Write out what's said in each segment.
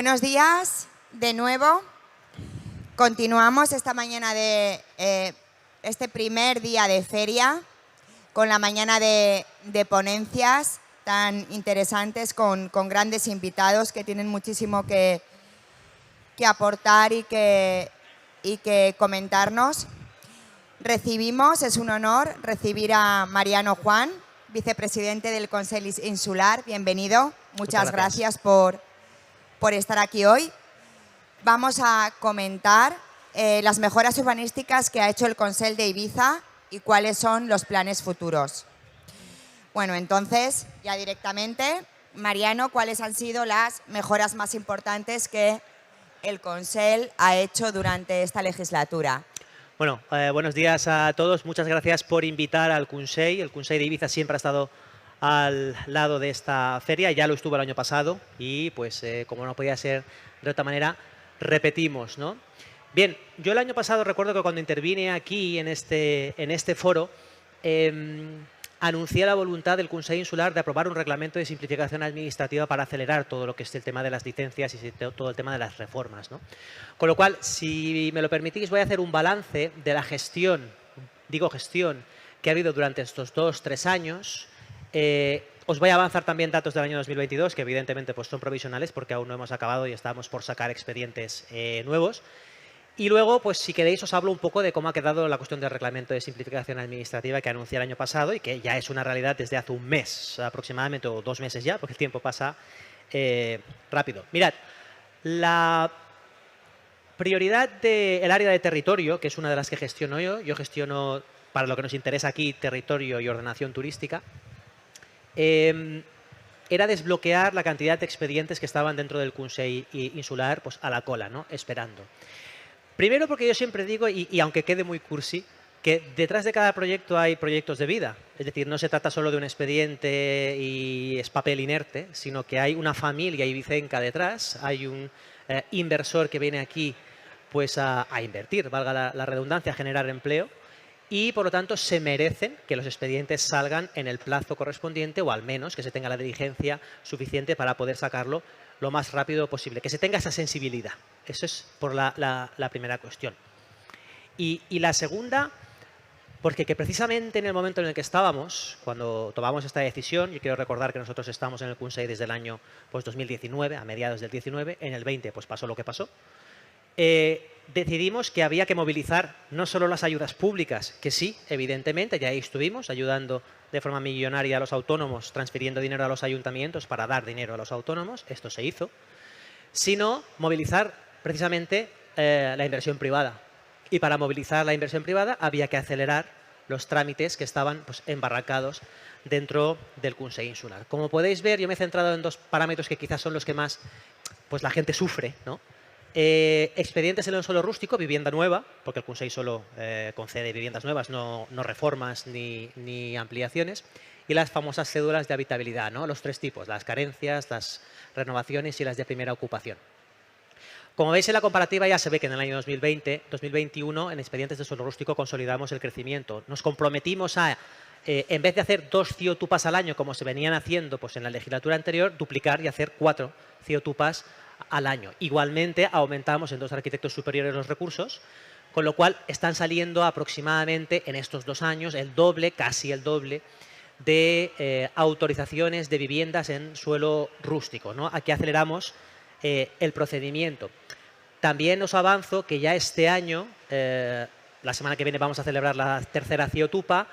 Buenos días de nuevo. Continuamos esta mañana de este primer día de feria con la mañana de ponencias tan interesantes con grandes invitados que tienen muchísimo que aportar y que comentarnos. Es un honor recibir a Mariano Juan, vicepresidente del Consell Insular. Bienvenido. Muchas gracias por estar aquí hoy. Vamos a comentar las mejoras urbanísticas que ha hecho el Consell de Ibiza y cuáles son los planes futuros. Bueno, entonces, ya directamente, Mariano, ¿cuáles han sido las mejoras más importantes que el Consell ha hecho durante esta legislatura? Bueno, buenos días a todos. Muchas gracias por invitar al Consell. El Consell de Ibiza siempre ha estado al lado de esta feria. Ya lo estuvo el año pasado y, pues, como no podía ser de otra manera, repetimos, ¿no? Bien, yo el año pasado recuerdo que cuando intervine aquí en este foro, anuncié la voluntad del Consell Insular de aprobar un reglamento de simplificación administrativa para acelerar todo lo que es el tema de las licencias y todo el tema de las reformas, ¿no? Con lo cual, si me lo permitís, voy a hacer un balance de la gestión, que ha habido durante estos 2-3 años. Os voy a avanzar también datos del año 2022, que evidentemente pues, son provisionales porque aún no hemos acabado y estamos por sacar expedientes nuevos. Y luego, pues si queréis, os hablo un poco de cómo ha quedado la cuestión del reglamento de simplificación administrativa que anuncié el año pasado y que ya es una realidad desde hace un mes aproximadamente, o 2 meses ya, porque el tiempo pasa rápido. Mirad, la prioridad del área de territorio, que es una de las que gestiono yo gestiono, para lo que nos interesa aquí, territorio y ordenación turística, era desbloquear la cantidad de expedientes que estaban dentro del Consell Insular pues, a la cola, ¿no? Esperando. Primero porque yo siempre digo, y aunque quede muy cursi, que detrás de cada proyecto hay proyectos de vida. Es decir, no se trata solo de un expediente y es papel inerte, sino que hay una familia ibicenca detrás, hay un inversor que viene aquí pues, a invertir, valga la redundancia, a generar empleo. Y, por lo tanto, se merecen que los expedientes salgan en el plazo correspondiente o al menos que se tenga la diligencia suficiente para poder sacarlo lo más rápido posible, que se tenga esa sensibilidad. Eso es por la primera cuestión. Y la segunda, porque que precisamente en el momento en el que estábamos, cuando tomamos esta decisión, yo quiero recordar que nosotros estamos en el Consell desde el año pues, 2019, a mediados del 19, en el 20 pues pasó lo que pasó. Decidimos que había que movilizar no solo las ayudas públicas, que sí, evidentemente, ya ahí estuvimos ayudando de forma millonaria a los autónomos, transfiriendo dinero a los ayuntamientos para dar dinero a los autónomos, esto se hizo, sino movilizar precisamente la inversión privada. Y para movilizar la inversión privada había que acelerar los trámites que estaban pues, embarrancados dentro del Consell Insular. Como podéis ver, yo me he centrado en 2 parámetros que quizás son los que más pues, la gente sufre, ¿no? Expedientes en el suelo rústico, vivienda nueva, porque el Consell solo concede viviendas nuevas, no reformas ni ampliaciones, y las famosas cédulas de habitabilidad, ¿no? Los 3 tipos, las carencias, las renovaciones y las de primera ocupación. Como veis en la comparativa ya se ve que en el año 2021 en expedientes de suelo rústico consolidamos el crecimiento. Nos comprometimos a, en vez de hacer 2 CIOTUPAs al año como se venían haciendo pues, en la legislatura anterior, duplicar y hacer 4 CIOTUPAs al año. Igualmente aumentamos en 2 arquitectos superiores los recursos, con lo cual están saliendo aproximadamente en estos 2 años el doble, casi el doble, de autorizaciones de viviendas en suelo rústico, ¿no? Aquí aceleramos el procedimiento. También os avanzo que ya este año, la semana que viene vamos a celebrar la 3ª CIOTUPA,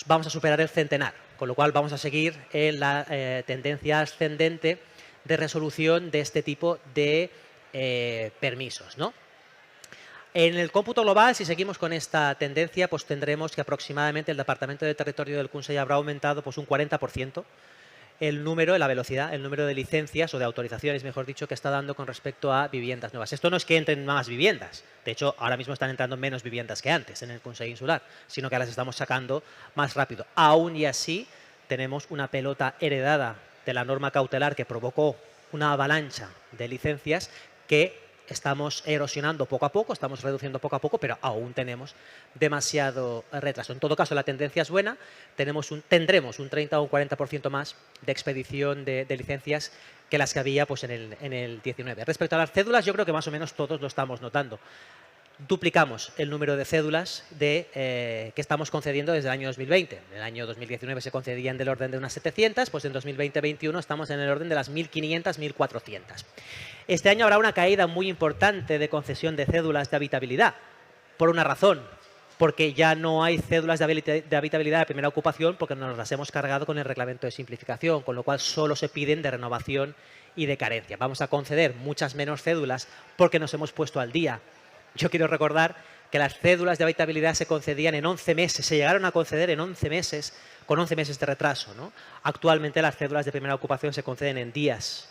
vamos a superar el centenar, con lo cual vamos a seguir en la tendencia ascendente de resolución de este tipo de permisos, ¿no? En el cómputo global, si seguimos con esta tendencia, pues tendremos que aproximadamente el Departamento de Territorio del Consell habrá aumentado pues, un 40% el número, la velocidad, el número de licencias o de autorizaciones, mejor dicho, que está dando con respecto a viviendas nuevas. Esto no es que entren más viviendas. De hecho, ahora mismo están entrando menos viviendas que antes en el Consell Insular, sino que las estamos sacando más rápido. Aún y así, tenemos una pelota heredada de la norma cautelar que provocó una avalancha de licencias que estamos erosionando poco a poco, estamos reduciendo poco a poco, pero aún tenemos demasiado retraso. En todo caso, la tendencia es buena, tendremos un 30 o un 40% más de expedición de licencias que las que había pues, en el 19. Respecto a las cédulas, yo creo que más o menos todos lo estamos notando. Duplicamos el número de cédulas que estamos concediendo desde el año 2020. En el año 2019 se concedían del orden de unas 700, pues en 2020-21 estamos en el orden de las 1.500, 1.400. Este año habrá una caída muy importante de concesión de cédulas de habitabilidad, por una razón, porque ya no hay cédulas de habitabilidad de primera ocupación porque nos las hemos cargado con el reglamento de simplificación, con lo cual solo se piden de renovación y de carencia. Vamos a conceder muchas menos cédulas porque nos hemos puesto al día. Yo quiero recordar que las cédulas de habitabilidad se concedían en 11 meses, se llegaron a conceder en 11 meses, con 11 meses de retraso, ¿no? Actualmente las cédulas de primera ocupación se conceden en días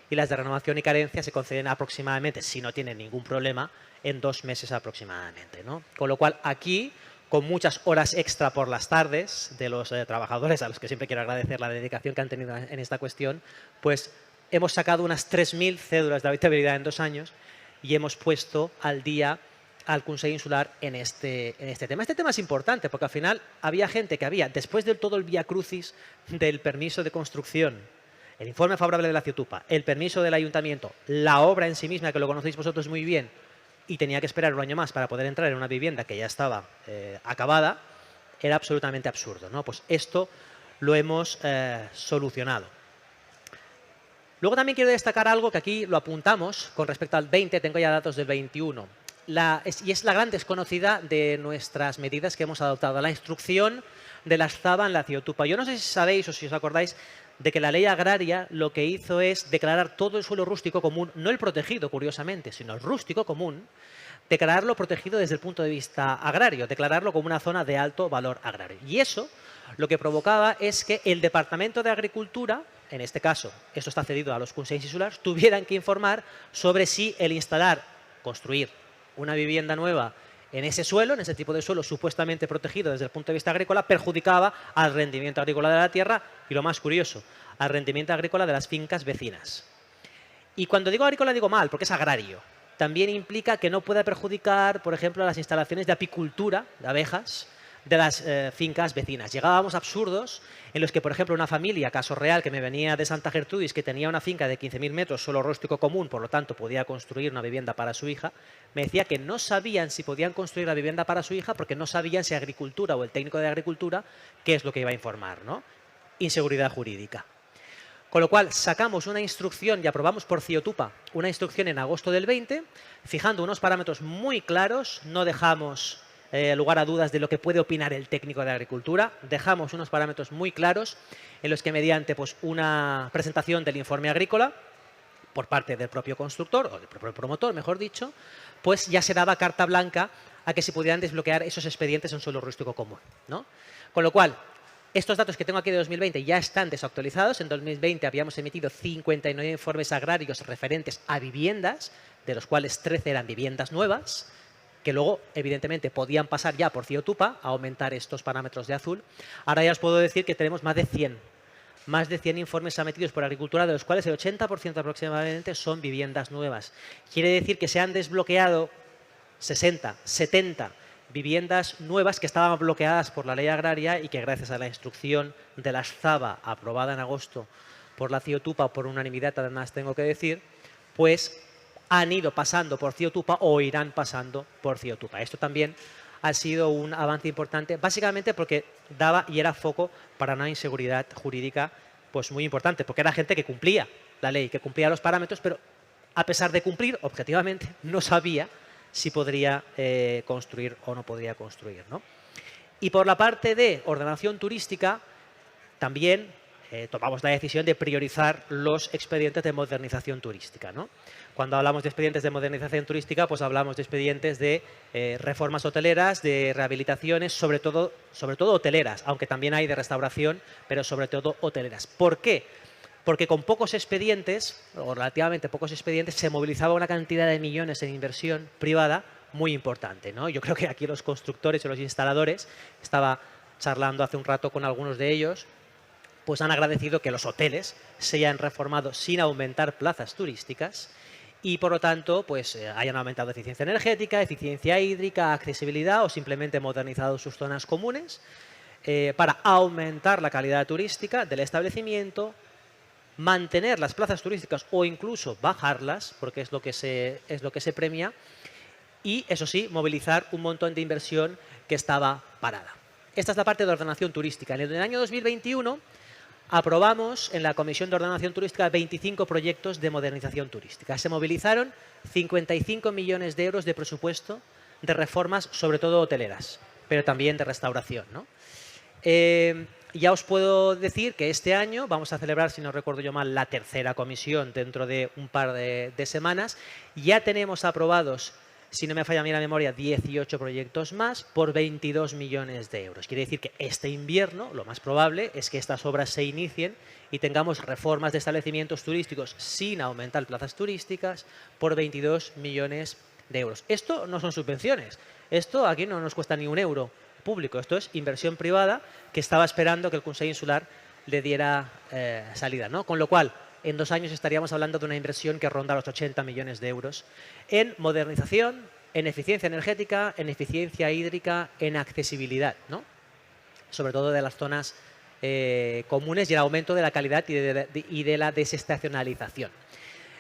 y las de renovación y carencia se conceden aproximadamente, si no tienen ningún problema, en 2 meses aproximadamente, ¿no? Con lo cual aquí, con muchas horas extra por las tardes de los trabajadores, a los que siempre quiero agradecer la dedicación que han tenido en esta cuestión, pues hemos sacado unas 3.000 cédulas de habitabilidad en 2 años y hemos puesto al día al Consell Insular en este tema. Este tema es importante porque al final había gente que había, después de todo el vía crucis del permiso de construcción, el informe favorable de la CIUTUPA, el permiso del ayuntamiento, la obra en sí misma, que lo conocéis vosotros muy bien, y tenía que esperar un año más para poder entrar en una vivienda que ya estaba acabada, era absolutamente absurdo, ¿no? Pues esto lo hemos solucionado. Luego también quiero destacar algo que aquí lo apuntamos con respecto al 20, tengo ya datos del 21. Y es la gran desconocida de nuestras medidas que hemos adoptado, la instrucción de la ZABA en la CIUTUPA. Yo no sé si sabéis o si os acordáis de que la ley agraria lo que hizo es declarar todo el suelo rústico común, no el protegido, curiosamente, sino el rústico común, declararlo protegido desde el punto de vista agrario, declararlo como una zona de alto valor agrario. Y eso lo que provocaba es que el Departamento de Agricultura, en este caso, esto está cedido a los Consells Insulars, tuvieran que informar sobre si el construir una vivienda nueva en ese suelo, en ese tipo de suelo supuestamente protegido desde el punto de vista agrícola, perjudicaba al rendimiento agrícola de la tierra y, lo más curioso, al rendimiento agrícola de las fincas vecinas. Y cuando digo agrícola digo mal, porque es agrario. También implica que no pueda perjudicar, por ejemplo, las instalaciones de apicultura, de abejas, de las fincas vecinas. Llegábamos a absurdos en los que, por ejemplo, una familia, caso real, que me venía de Santa Gertrudis, que tenía una finca de 15.000 metros, suelo rústico común, por lo tanto podía construir una vivienda para su hija, me decía que no sabían si podían construir la vivienda para su hija porque no sabían si Agricultura o el técnico de Agricultura qué es lo que iba a informar, ¿no? Inseguridad jurídica. Con lo cual, sacamos una instrucción y aprobamos por CIUTUPA una instrucción en agosto del 20, fijando unos parámetros muy claros, no dejamos lugar a dudas de lo que puede opinar el técnico de Agricultura, dejamos unos parámetros muy claros en los que mediante pues, una presentación del informe agrícola por parte del propio constructor, o del propio promotor, mejor dicho, pues ya se daba carta blanca a que se pudieran desbloquear esos expedientes en suelo rústico común, ¿no? Con lo cual, estos datos que tengo aquí de 2020 ya están desactualizados. En 2020 habíamos emitido 59 informes agrarios referentes a viviendas, de los cuales 13 eran viviendas nuevas, que luego, evidentemente, podían pasar ya por CIUTUPA a aumentar estos parámetros de azul. Ahora ya os puedo decir que tenemos más de 100 informes emitidos por Agricultura, de los cuales el 80% aproximadamente son viviendas nuevas. Quiere decir que se han desbloqueado 60, 70 viviendas nuevas que estaban bloqueadas por la ley agraria y que gracias a la instrucción de la ZABA aprobada en agosto por la CIUTUPA, por unanimidad además tengo que decir, pues han ido pasando por CIUTUPA o irán pasando por CIUTUPA. Esto también ha sido un avance importante, básicamente porque daba y era foco para una inseguridad jurídica pues muy importante, porque era gente que cumplía la ley, que cumplía los parámetros, pero a pesar de cumplir, objetivamente, no sabía si podría construir o no podría construir, ¿no? Y por la parte de ordenación turística, también tomamos la decisión de priorizar los expedientes de modernización turística, ¿no? Cuando hablamos de expedientes de modernización turística, pues hablamos de expedientes de reformas hoteleras, de rehabilitaciones, sobre todo hoteleras, aunque también hay de restauración, pero sobre todo hoteleras. ¿Por qué? Porque con pocos expedientes, o relativamente pocos expedientes, se movilizaba una cantidad de millones en inversión privada muy importante, ¿no? Yo creo que aquí los constructores y los instaladores, estaba charlando hace un rato con algunos de ellos, pues han agradecido que los hoteles se hayan reformado sin aumentar plazas turísticas y por lo tanto pues hayan aumentado eficiencia energética, eficiencia hídrica, accesibilidad o simplemente modernizado sus zonas comunes para aumentar la calidad turística del establecimiento, mantener las plazas turísticas o incluso bajarlas, porque es lo que se premia, y eso sí, movilizar un montón de inversión que estaba parada. Esta es la parte de ordenación turística. En el año 2021 aprobamos en la Comisión de Ordenación Turística 25 proyectos de modernización turística. Se movilizaron 55 millones de euros de presupuesto de reformas, sobre todo hoteleras, pero también de restauración, ¿no? Ya os puedo decir que este año vamos a celebrar, si no recuerdo yo mal, la tercera comisión dentro de un par de semanas. Ya tenemos aprobados, si no me falla a mí la memoria, 18 proyectos más por 22 millones de euros. Quiere decir que este invierno lo más probable es que estas obras se inicien y tengamos reformas de establecimientos turísticos sin aumentar plazas turísticas por 22 millones de euros. Esto no son subvenciones. Esto aquí no nos cuesta ni un euro público. Esto es inversión privada que estaba esperando que el Consell Insular le diera salida, ¿no? Con lo cual, en 2 años estaríamos hablando de una inversión que ronda los 80 millones de euros en modernización, en eficiencia energética, en eficiencia hídrica, en accesibilidad, ¿no? Sobre todo de las zonas comunes y el aumento de la calidad y de la desestacionalización.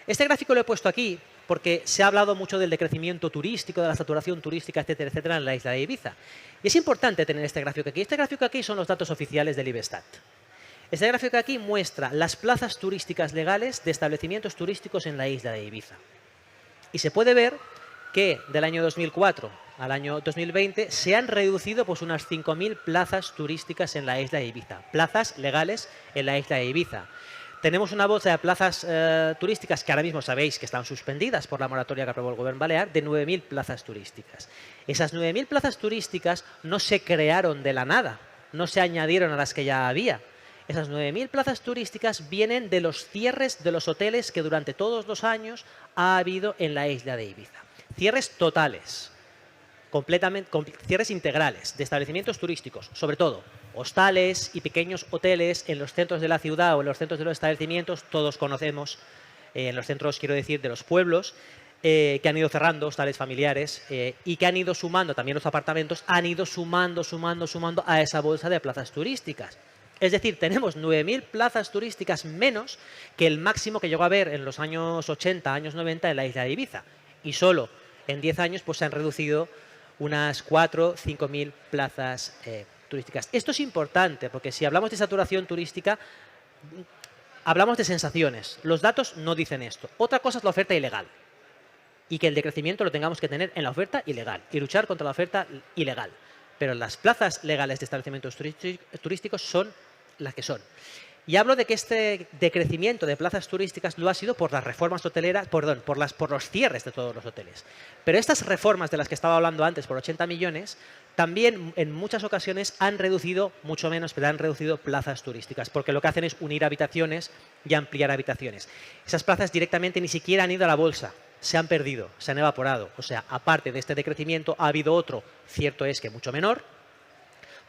Este gráfico lo he puesto aquí porque se ha hablado mucho del decrecimiento turístico, de la saturación turística, etcétera, etcétera, en la isla de Ibiza. Y es importante tener este gráfico aquí. Este gráfico aquí son los datos oficiales del IBESTAT. Este gráfico aquí muestra las plazas turísticas legales de establecimientos turísticos en la isla de Ibiza. Y se puede ver que del año 2004 al año 2020 se han reducido pues unas 5.000 plazas turísticas en la isla de Ibiza. Plazas legales en la isla de Ibiza. Tenemos una bolsa de plazas turísticas que ahora mismo sabéis que están suspendidas por la moratoria que aprobó el Gobierno balear, de 9.000 plazas turísticas. Esas 9.000 plazas turísticas no se crearon de la nada, no se añadieron a las que ya había. Esas 9.000 plazas turísticas vienen de los cierres de los hoteles que durante todos los años ha habido en la isla de Ibiza. Cierres totales, cierres integrales de establecimientos turísticos, sobre todo hostales y pequeños hoteles en los centros de la ciudad o en los centros de los establecimientos. Todos conocemos, en los centros, quiero decir, de los pueblos, que han ido cerrando, hostales familiares, y que han ido sumando, también los apartamentos, han ido sumando a esa bolsa de plazas turísticas. Es decir, tenemos 9.000 plazas turísticas menos que el máximo que llegó a haber en los años 80, años 90 en la isla de Ibiza. Y solo en 10 años pues, se han reducido unas 4.000 o 5.000 plazas turísticas. Esto es importante porque si hablamos de saturación turística, hablamos de sensaciones. Los datos no dicen esto. Otra cosa es la oferta ilegal y que el decrecimiento lo tengamos que tener en la oferta ilegal y luchar contra la oferta ilegal. Pero las plazas legales de establecimientos turísticos son las que son. Y hablo de que este decrecimiento de plazas turísticas lo ha sido por las reformas hoteleras, por los cierres de todos los hoteles. Pero estas reformas de las que estaba hablando antes por 80 millones, también en muchas ocasiones han reducido, mucho menos, pero han reducido plazas turísticas, porque lo que hacen es unir habitaciones y ampliar habitaciones. Esas plazas directamente ni siquiera han ido a la bolsa, se han perdido, se han evaporado. O sea, aparte de este decrecimiento, ha habido otro, cierto es que mucho menor,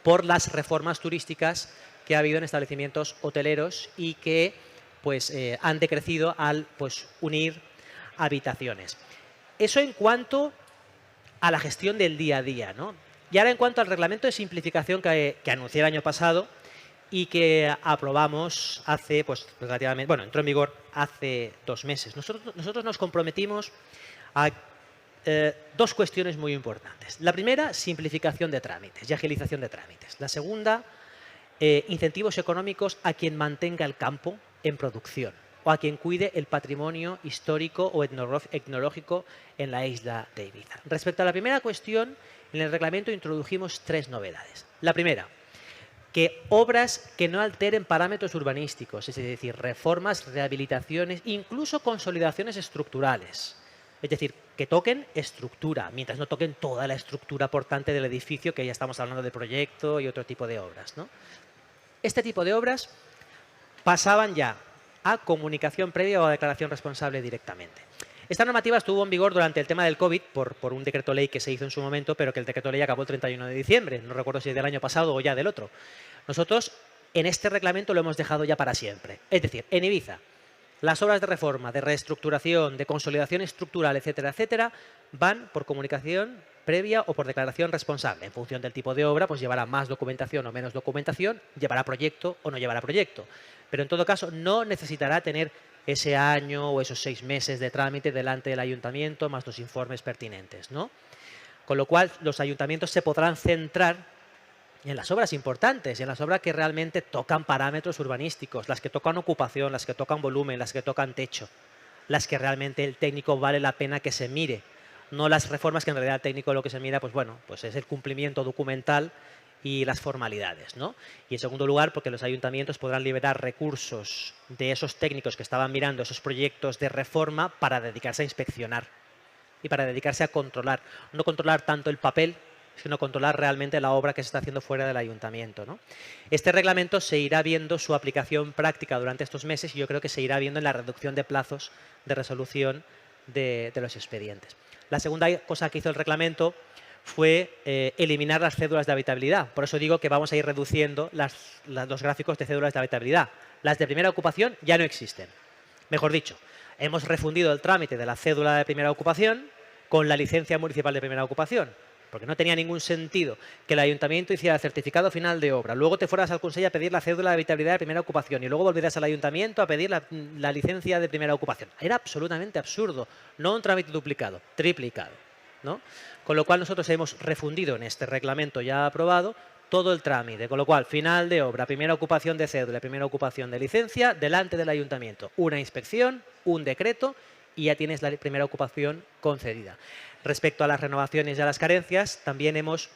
por las reformas turísticas que ha habido en establecimientos hoteleros y que pues, han decrecido al pues, unir habitaciones. Eso en cuanto a la gestión del día a día, ¿no? Y ahora en cuanto al reglamento de simplificación que anuncié el año pasado y que aprobamos hace, pues relativamente, bueno, entró en vigor hace 2 meses. Nosotros nos comprometimos a 2 cuestiones muy importantes. La primera, simplificación de trámites y agilización de trámites. La segunda, incentivos económicos a quien mantenga el campo en producción o a quien cuide el patrimonio histórico o etnológico en la isla de Ibiza. Respecto a la primera cuestión, en el reglamento introdujimos 3 novedades. La primera, que obras que no alteren parámetros urbanísticos, es decir, reformas, rehabilitaciones, incluso consolidaciones estructurales. Es decir, que toquen estructura, mientras no toquen toda la estructura portante del edificio, que ya estamos hablando de proyecto y otro tipo de obras, ¿no? Este tipo de obras pasaban ya a comunicación previa o a declaración responsable directamente. Esta normativa estuvo en vigor durante el tema del COVID por un decreto ley que se hizo en su momento, pero que el decreto ley acabó el 31 de diciembre. No recuerdo si del año pasado o ya del otro. Nosotros en este reglamento lo hemos dejado ya para siempre. Es decir, en Ibiza, Las obras de reforma, de reestructuración, de consolidación estructural, etcétera, etcétera, van por comunicación previa o por declaración responsable. En función del tipo de obra, pues llevará más documentación o menos documentación, llevará proyecto o no llevará proyecto. Pero en todo caso, no necesitará tener ese año o esos 6 meses de trámite delante del ayuntamiento, más los informes pertinentes, ¿no? Con lo cual, los ayuntamientos se podrán centrar en las obras importantes, en las obras que realmente tocan parámetros urbanísticos, las que tocan ocupación, las que tocan volumen, las que tocan techo, las que realmente el técnico vale la pena que se mire, no las reformas que en realidad el técnico lo que se mira, pues bueno, pues es el cumplimiento documental y las formalidades, ¿no? Y en segundo lugar, porque los ayuntamientos podrán liberar recursos de esos técnicos que estaban mirando esos proyectos de reforma para dedicarse a inspeccionar y para dedicarse a controlar, no controlar tanto el papel, sino controlar realmente la obra que se está haciendo fuera del ayuntamiento, ¿no? Este reglamento se irá viendo su aplicación práctica durante estos meses y yo creo que se irá viendo en la reducción de plazos de resolución de los expedientes. La segunda cosa que hizo el reglamento fue eliminar las cédulas de habitabilidad. Por eso digo que vamos a ir reduciendo los gráficos de cédulas de habitabilidad. Las de primera ocupación ya no existen. Mejor dicho, hemos refundido el trámite de la cédula de primera ocupación con la licencia municipal de primera ocupación. Porque no tenía ningún sentido que el ayuntamiento hiciera el certificado final de obra, luego te fueras al Consell a pedir la cédula de habitabilidad de primera ocupación y luego volvieras al ayuntamiento a pedir la licencia de primera ocupación. Era absolutamente absurdo, no un trámite duplicado, triplicado, ¿no? Con lo cual nosotros hemos refundido en este reglamento ya aprobado todo el trámite, con lo cual final de obra, primera ocupación de cédula, primera ocupación de licencia, delante del ayuntamiento, una inspección, un decreto y ya tienes la primera ocupación concedida. Respecto a las renovaciones y a las carencias, también hemos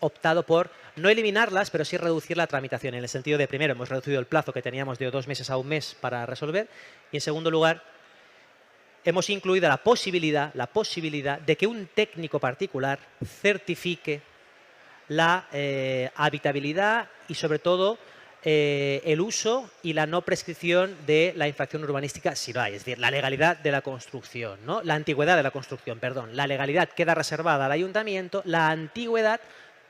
optado por no eliminarlas, pero sí reducir la tramitación. En el sentido de, primero, hemos reducido el plazo que teníamos de 2 meses a 1 mes para resolver. Y, en segundo lugar, hemos incluido la posibilidad de que un técnico particular certifique la habitabilidad y, sobre todo, el uso y la no prescripción de la infracción urbanística si lo hay, es decir, la legalidad de la construcción, ¿no? La antigüedad de la construcción, perdón. La legalidad queda reservada al ayuntamiento, la antigüedad,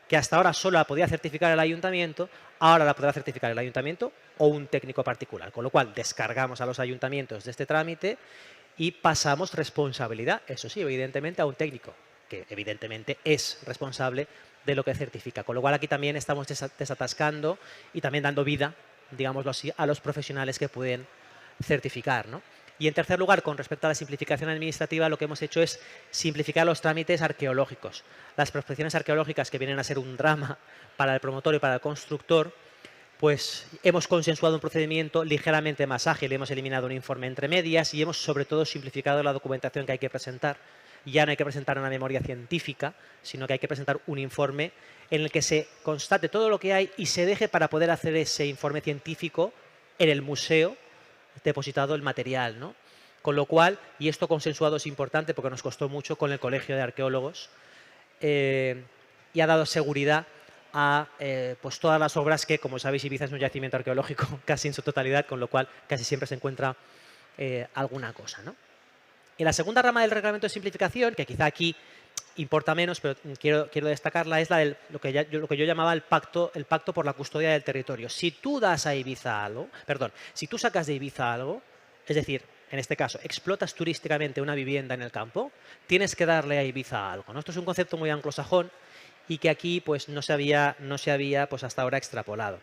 que hasta ahora solo la podía certificar el ayuntamiento, ahora la podrá certificar el ayuntamiento o un técnico particular, con lo cual descargamos a los ayuntamientos de este trámite y pasamos responsabilidad, eso sí, evidentemente, a un técnico, que evidentemente es responsable de lo que certifica. Con lo cual aquí también estamos desatascando y también dando vida, digámoslo así, a los profesionales que pueden certificar, ¿no? Y en tercer lugar, con respecto a la simplificación administrativa, lo que hemos hecho es simplificar los trámites arqueológicos. Las prospecciones arqueológicas, que vienen a ser un drama para el promotor y para el constructor, pues hemos consensuado un procedimiento ligeramente más ágil, hemos eliminado un informe entre medias y hemos sobre todo simplificado la documentación que hay que presentar. Ya no hay que presentar una memoria científica, sino que hay que presentar un informe en el que se constate todo lo que hay y se deje para poder hacer ese informe científico en el museo depositado el material, ¿no? Con lo cual, y esto consensuado es importante porque nos costó mucho con el Colegio de Arqueólogos y ha dado seguridad a pues todas las obras que, como sabéis, Ibiza es un yacimiento arqueológico casi en su totalidad, con lo cual casi siempre se encuentra alguna cosa, ¿no? Y la segunda rama del reglamento de simplificación, que quizá aquí importa menos, pero quiero destacarla, es la del, lo que yo llamaba el pacto por la custodia del territorio. Si tú das a Ibiza algo, si tú sacas de Ibiza algo, es decir, en este caso, explotas turísticamente una vivienda en el campo, tienes que darle a Ibiza algo, ¿no? Esto es un concepto muy anglosajón y que aquí pues no se había pues hasta ahora extrapolado.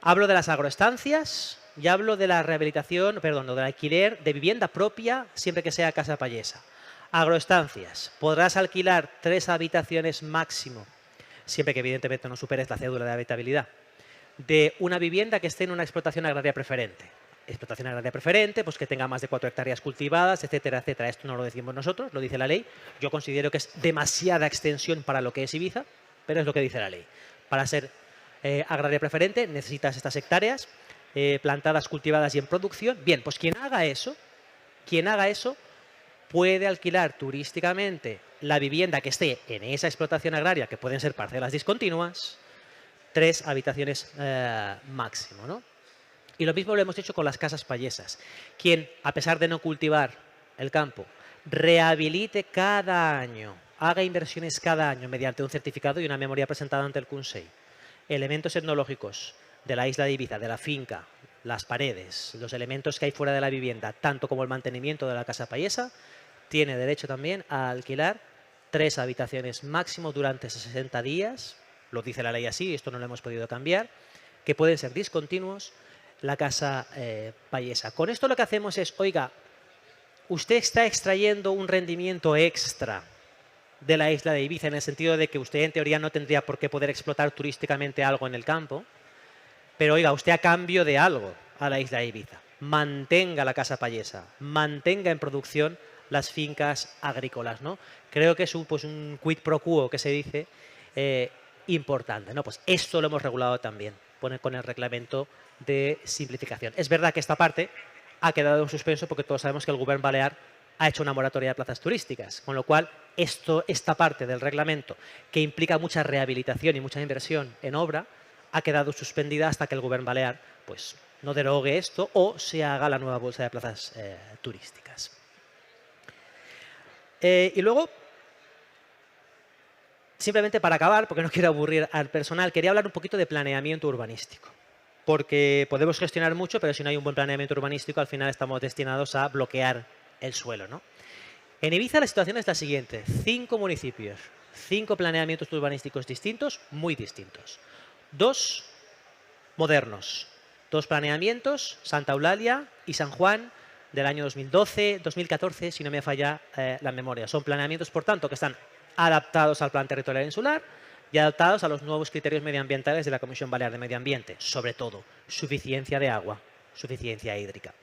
Hablo de las agroestancias y hablo de la rehabilitación, perdón, del alquiler de vivienda propia siempre que sea casa payesa. Agroestancias. Podrás alquilar 3 habitaciones máximo, siempre que evidentemente no superes la cédula de habitabilidad, de una vivienda que esté en una explotación agraria preferente. Explotación agraria preferente, pues que tenga más de 4 hectáreas cultivadas, etcétera, etcétera. Esto no lo decimos nosotros, lo dice la ley. Yo considero que es demasiada extensión para lo que es Ibiza, pero es lo que dice la ley. Para ser agraria preferente necesitas estas hectáreas plantadas, cultivadas y en producción. Bien, pues quien haga eso puede alquilar turísticamente la vivienda que esté en esa explotación agraria, que pueden ser parcelas discontinuas, 3 habitaciones máximo, ¿no? Y lo mismo lo hemos hecho con las casas payesas. Quien, a pesar de no cultivar el campo, rehabilite cada año, haga inversiones cada año mediante un certificado y una memoria presentada ante el Consell, elementos etnológicos de la isla de Ibiza, de la finca, las paredes, los elementos que hay fuera de la vivienda, tanto como el mantenimiento de la casa payesa, tiene derecho también a alquilar 3 habitaciones máximo durante 60 días, lo dice la ley así, esto no lo hemos podido cambiar, que pueden ser discontinuos, la casa payesa. Con esto lo que hacemos es, oiga, usted está extrayendo un rendimiento extra de la isla de Ibiza, en el sentido de que usted en teoría no tendría por qué poder explotar turísticamente algo en el campo, pero oiga, usted a cambio de algo a la isla de Ibiza, mantenga la casa payesa, mantenga en producción las fincas agrícolas, ¿no? Creo que es un quid pro quo que se dice importante, ¿no? Pues esto lo hemos regulado también con el reglamento de simplificación. Es verdad que esta parte ha quedado en suspenso porque todos sabemos que el Govern Balear ha hecho una moratoria de plazas turísticas, con lo cual esta parte del reglamento, que implica mucha rehabilitación y mucha inversión en obra, ha quedado suspendida hasta que el Govern Balear pues, no derogue esto o se haga la nueva bolsa de plazas turísticas. Y luego, simplemente para acabar, porque no quiero aburrir al personal, quería hablar un poquito de planeamiento urbanístico. Porque podemos gestionar mucho, pero si no hay un buen planeamiento urbanístico, al final estamos destinados a bloquear el suelo, ¿no? En Ibiza la situación es la siguiente. 5 municipios, 5 planeamientos urbanísticos distintos, muy distintos. 2 modernos, 2 planeamientos, Santa Eulalia y San Juan, del año 2012, 2014, si no me falla la memoria. Son planeamientos, por tanto, que están adaptados al Plan Territorial Insular y adaptados a los nuevos criterios medioambientales de la Comisión Balear de Medio Ambiente, sobre todo suficiencia de agua, suficiencia hídrica.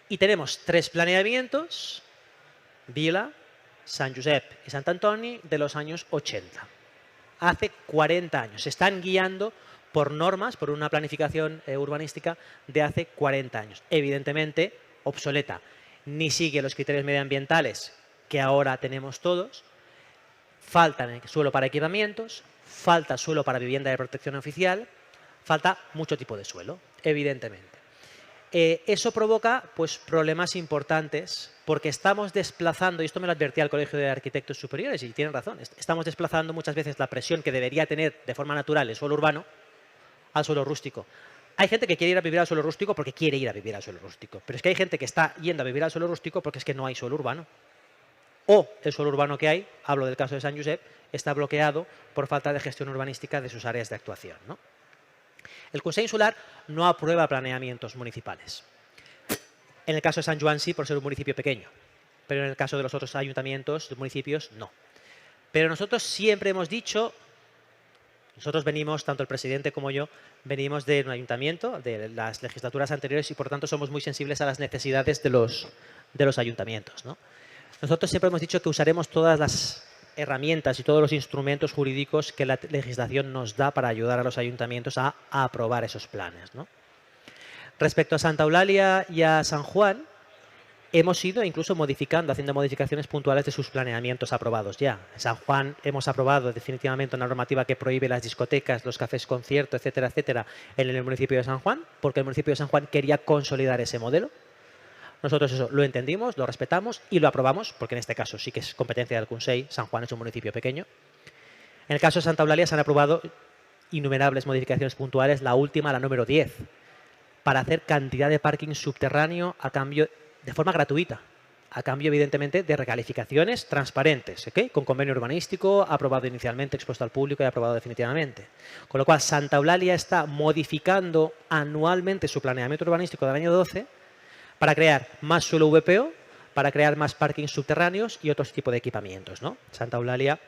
Y tenemos 3 planeamientos, Vila, Sant Josep y Sant Antoni, de los años 80. Hace 40 años. Se están guiando por normas, por una planificación urbanística de hace 40 años. Evidentemente, obsoleta. Ni sigue los criterios medioambientales que ahora tenemos todos. Falta suelo para equipamientos, falta suelo para vivienda de protección oficial, falta mucho tipo de suelo, evidentemente. Eso provoca pues, problemas importantes porque estamos desplazando, y esto me lo advertía el Colegio de Arquitectos Superiores y tienen razón, estamos desplazando muchas veces la presión que debería tener de forma natural el suelo urbano al suelo rústico. Hay gente que quiere ir a vivir al suelo rústico porque quiere ir a vivir al suelo rústico, pero es que hay gente que está yendo a vivir al suelo rústico porque es que no hay suelo urbano. O el suelo urbano que hay, hablo del caso de Sant Josep, está bloqueado por falta de gestión urbanística de sus áreas de actuación, ¿no? El Consell Insular no aprueba planeamientos municipales. En el caso de Sant Joan sí, por ser un municipio pequeño, pero en el caso de los otros ayuntamientos, de municipios, no. Pero nosotros siempre hemos dicho, nosotros venimos, tanto el presidente como yo, venimos de un ayuntamiento, de las legislaturas anteriores y por tanto somos muy sensibles a las necesidades de los ayuntamientos, ¿no? Nosotros siempre hemos dicho que usaremos todas las herramientas y todos los instrumentos jurídicos que la legislación nos da para ayudar a los ayuntamientos a aprobar esos planes, ¿no? Respecto a Santa Eulalia y a San Juan, hemos ido incluso modificando, haciendo modificaciones puntuales de sus planeamientos aprobados ya. En San Juan hemos aprobado definitivamente una normativa que prohíbe las discotecas, los cafés concierto, etcétera, etcétera, en el municipio de San Juan, porque el municipio de San Juan quería consolidar ese modelo. Nosotros eso lo entendimos, lo respetamos y lo aprobamos, porque en este caso sí que es competencia del Consell. San Juan es un municipio pequeño. En el caso de Santa Eulalia se han aprobado innumerables modificaciones puntuales, la última, la número 10, para hacer cantidad de parking subterráneo a cambio, de forma gratuita, a cambio evidentemente de recalificaciones transparentes, ¿okay? Con convenio urbanístico, aprobado inicialmente, expuesto al público y aprobado definitivamente. Con lo cual Santa Eulalia está modificando anualmente su planeamiento urbanístico del año 12 para crear más suelo VPO, para crear más parkings subterráneos y otros tipos de equipamientos, ¿no? Santa Eulalia,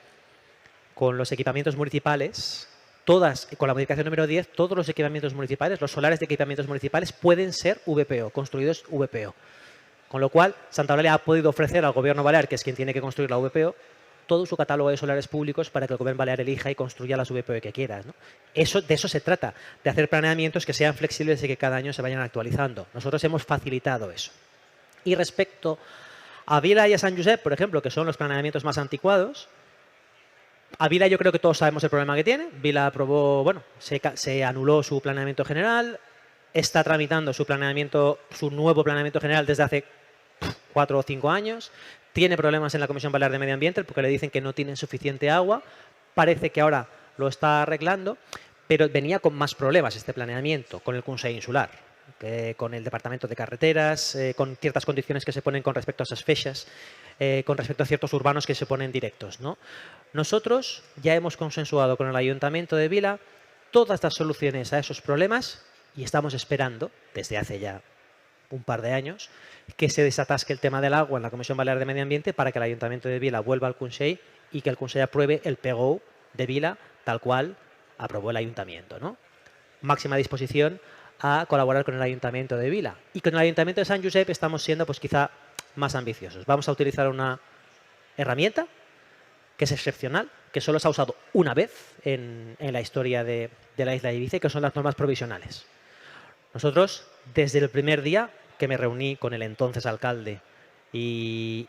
con los equipamientos municipales, con la modificación número 10, todos los equipamientos municipales, los solares de equipamientos municipales pueden ser VPO, construidos VPO. Con lo cual, Santa Eulalia ha podido ofrecer al Gobierno Balear, que es quien tiene que construir la VPO, todo su catálogo de solares públicos para que el Gobierno Balear elija y construya las VPO que quiera, ¿no? De eso se trata, de hacer planeamientos que sean flexibles y que cada año se vayan actualizando. Nosotros hemos facilitado eso. Y respecto a Vila y a Sant Josep, por ejemplo, que son los planeamientos más anticuados, a Vila yo creo que todos sabemos el problema que tiene. Vila aprobó, bueno, se anuló su planeamiento general, está tramitando su nuevo planeamiento general desde hace 4 o 5 años. Tiene problemas en la Comisión Balear de Medio Ambiente porque le dicen que no tienen suficiente agua. Parece que ahora lo está arreglando, pero venía con más problemas este planeamiento con el Consell Insular. con el Departamento de Carreteras, con ciertas condiciones que se ponen con respecto a esas fechas, con respecto a ciertos urbanos que se ponen directos, ¿no? Nosotros ya hemos consensuado con el Ayuntamiento de Vila todas las soluciones a esos problemas y estamos esperando, desde hace ya un par de años, que se desatasque el tema del agua en la Comisión Balear de Medio Ambiente para que el Ayuntamiento de Vila vuelva al Consell y que el Consell apruebe el PGO de Vila tal cual aprobó el Ayuntamiento, ¿no? Máxima disposición a colaborar con el Ayuntamiento de Vila. Y con el Ayuntamiento de Sant Josep estamos siendo pues quizá más ambiciosos. Vamos a utilizar una herramienta que es excepcional, que solo se ha usado una vez en la historia de la isla de Ibiza, que son las normas provisionales. Nosotros, desde el primer día que me reuní con el entonces alcalde y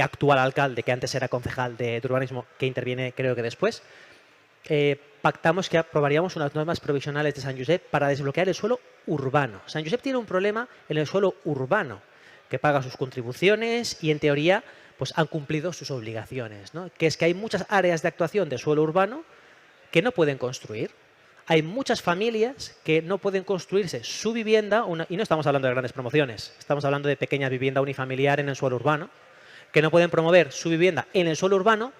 actual alcalde, que antes era concejal de urbanismo, que interviene creo que después, pactamos que aprobaríamos unas normas provisionales de Sant Josep para desbloquear el suelo urbano. Sant Josep tiene un problema en el suelo urbano, que paga sus contribuciones y en teoría pues han cumplido sus obligaciones, ¿no? Que es que hay muchas áreas de actuación de suelo urbano que no pueden construir. Hay muchas familias que no pueden construirse su vivienda, y no estamos hablando de grandes promociones, estamos hablando de pequeña vivienda unifamiliar en el suelo urbano, que no pueden promover su vivienda en el suelo urbano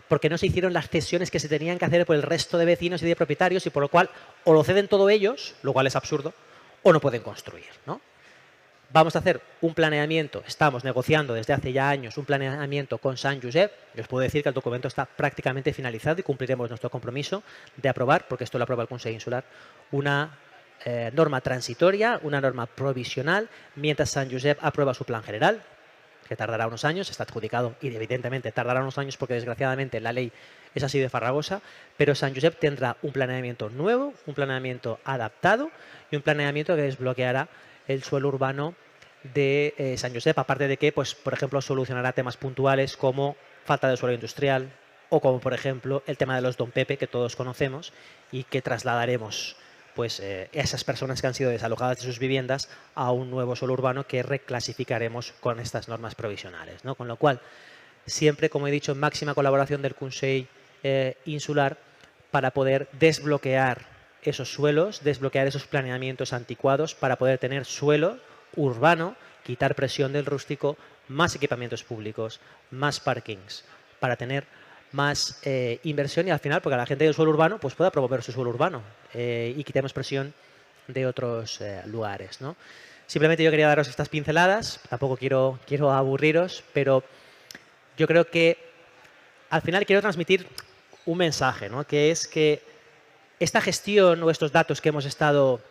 porque no se hicieron las cesiones que se tenían que hacer por el resto de vecinos y de propietarios y por lo cual o lo ceden todo ellos, lo cual es absurdo, o no pueden construir, ¿no? Vamos a hacer un planeamiento, estamos negociando desde hace ya años un planeamiento con Sant Josep. Yo os puedo decir que el documento está prácticamente finalizado y cumpliremos nuestro compromiso de aprobar, porque esto lo aprueba el Consell Insular, una norma transitoria, una norma provisional, mientras Sant Josep aprueba su plan general, que tardará unos años, está adjudicado y evidentemente tardará unos años porque desgraciadamente la ley es así de farragosa, pero Sant Josep tendrá un planeamiento nuevo, un planeamiento adaptado y un planeamiento que desbloqueará el suelo urbano de Sant Josep, aparte de que, pues, por ejemplo, solucionará temas puntuales como falta de suelo industrial o como, por ejemplo, el tema de los Don Pepe, que todos conocemos y que trasladaremos pues, esas personas que han sido desalojadas de sus viviendas a un nuevo suelo urbano que reclasificaremos con estas normas provisionales, ¿no? Con lo cual, siempre, como he dicho, en máxima colaboración del Consell Insular para poder desbloquear esos suelos, desbloquear esos planeamientos anticuados para poder tener suelo urbano, quitar presión del rústico, más equipamientos públicos, más parkings, para tener más inversión y al final, porque la gente del suelo urbano pues pueda promover su suelo urbano y quitemos presión de otros lugares, ¿no? Simplemente yo quería daros estas pinceladas, tampoco quiero aburriros, pero yo creo que al final quiero transmitir un mensaje, ¿no? Que es que esta gestión o estos datos que hemos estado